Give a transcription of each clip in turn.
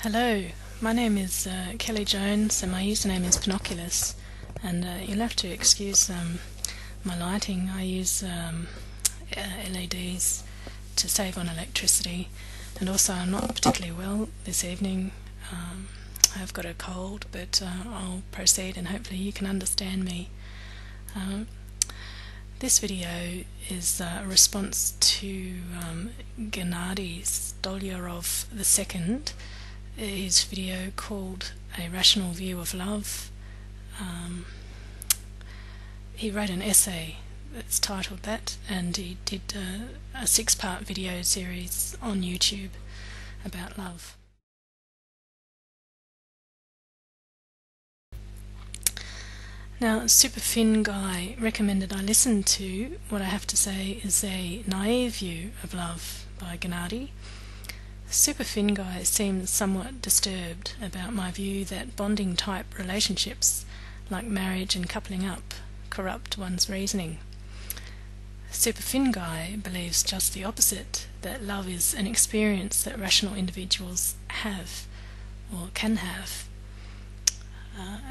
Hello, my name is Kelly Jones and my username is Pinoculus, and you'll have to excuse my lighting. I use LEDs to save on electricity, and also I'm not particularly well this evening. I have got a cold, but I'll proceed and hopefully you can understand me. This video is a response to Gennady Stolyarov II, his video called A Rational View of Love. He wrote an essay that's titled that, and he did a 6-part video series on YouTube about love. Now, Super Fin Guy recommended I listen to what I have to say is a naive view of love by Gennady. Super Fin Guy seems somewhat disturbed about my view that bonding type relationships like marriage and coupling up corrupt one's reasoning. Super Fin Guy believes just the opposite, that love is an experience that rational individuals have or can have.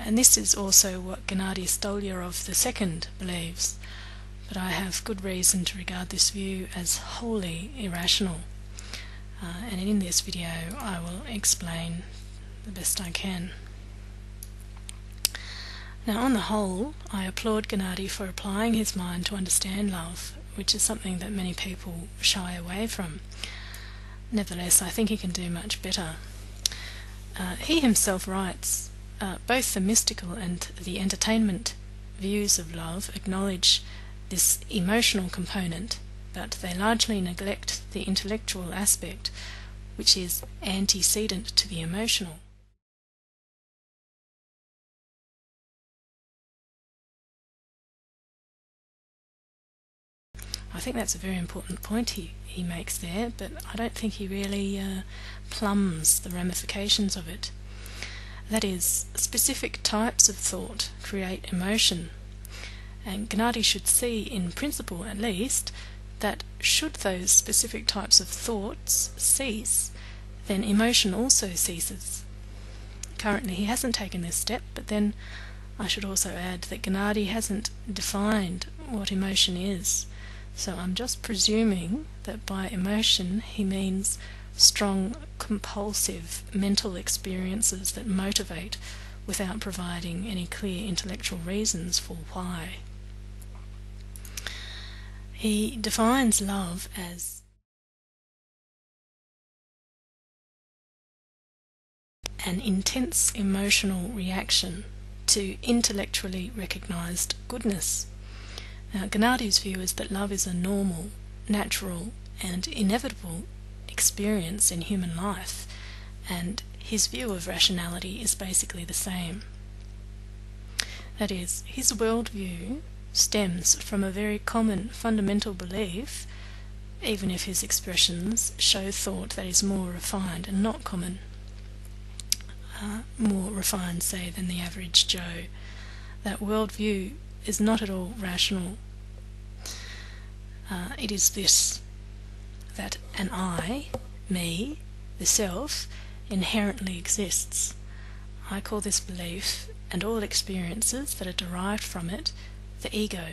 And this is also what Gennady Stolyarov II believes, but I have good reason to regard this view as wholly irrational. And in this video I will explain the best I can. Now, on the whole, I applaud Gennady for applying his mind to understand love, which is something that many people shy away from. Nevertheless, I think he can do much better. He himself writes, both the mystical and the entertainment views of love acknowledge this emotional component, but they largely neglect the intellectual aspect, which is antecedent to the emotional. I think that's a very important point he makes there, but I don't think he really plumbs the ramifications of it. That is, specific types of thought create emotion, and Gennady should see, in principle at least, that should those specific types of thoughts cease, then emotion also ceases. Currently he hasn't taken this step, but then I should also add that Gennady hasn't defined what emotion is, so I'm just presuming that by emotion he means strong, compulsive mental experiences that motivate without providing any clear intellectual reasons for why. He defines love as an intense emotional reaction to intellectually recognized goodness. Now, Gennady's view is that love is a normal, natural, and inevitable experience in human life, and his view of rationality is basically the same. That is, his worldview stems from a very common fundamental belief, even if his expressions show thought that is more refined and not common. More refined, say, than the average Joe. That worldview is not at all rational. It is this, that an I, me, the self, inherently exists. I call this belief, and all experiences that are derived from it, the ego.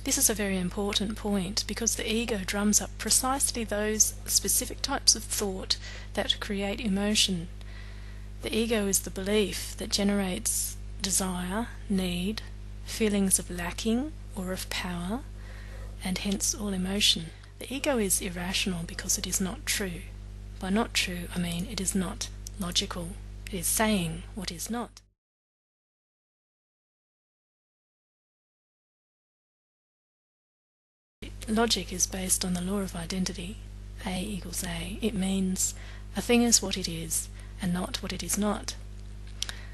This is a very important point, because the ego drums up precisely those specific types of thought that create emotion. The ego is the belief that generates desire, need, feelings of lacking or of power, and hence all emotion. The ego is irrational because it is not true. By not true, I mean it is not logical. It is saying what is not. Logic is based on the law of identity, A equals A. It means a thing is what it is and not what it is not.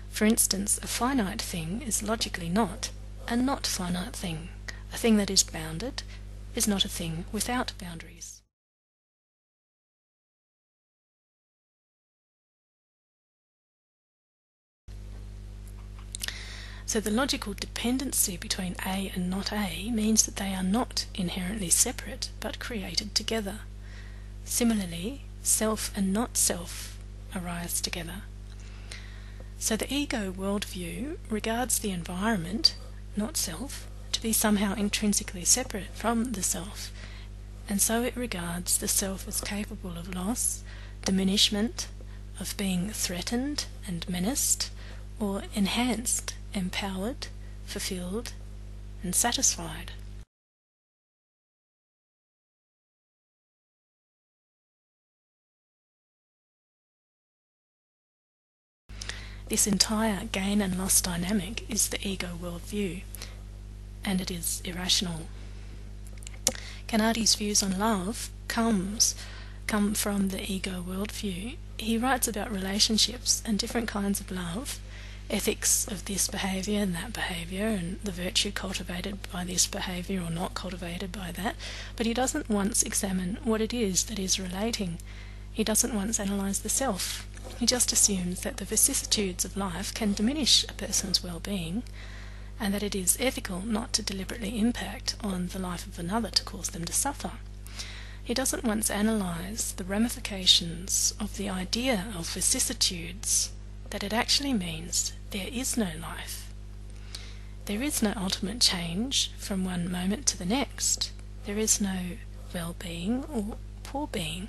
For instance, a finite thing is logically not a not finite thing. A thing that is bounded is not a thing without boundaries. So the logical dependency between A and not A means that they are not inherently separate, but created together. Similarly, self and not self arise together. So the ego worldview regards the environment, not self, to be somehow intrinsically separate from the self, and so it regards the self as capable of loss, diminishment, of being threatened and menaced, or enhanced, empowered, fulfilled, and satisfied. This entire gain and loss dynamic is the ego worldview, and it is irrational. Gennady's views on love come from the ego worldview. He writes about relationships and different kinds of love, ethics of this behaviour and that behaviour, and the virtue cultivated by this behaviour or not cultivated by that, but he doesn't once examine what it is that is relating. He doesn't once analyse the self. He just assumes that the vicissitudes of life can diminish a person's well-being, and that it is ethical not to deliberately impact on the life of another to cause them to suffer. He doesn't once analyse the ramifications of the idea of vicissitudes, that it actually means there is no life. There is no ultimate change from one moment to the next. There is no well-being or poor being,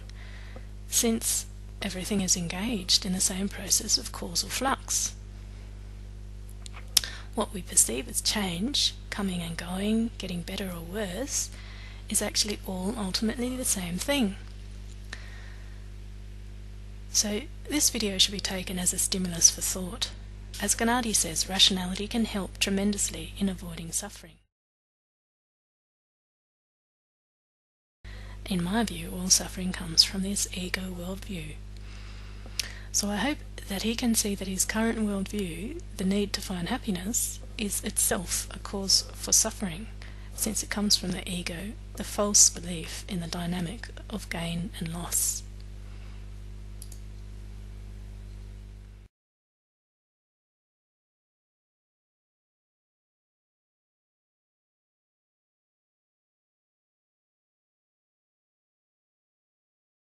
since everything is engaged in the same process of causal flux. What we perceive as change, coming and going, getting better or worse, is actually all ultimately the same thing. So this video should be taken as a stimulus for thought. As Gennady says, rationality can help tremendously in avoiding suffering. In my view, all suffering comes from this ego worldview. So I hope that he can see that his current worldview, the need to find happiness, is itself a cause for suffering, since it comes from the ego, the false belief in the dynamic of gain and loss.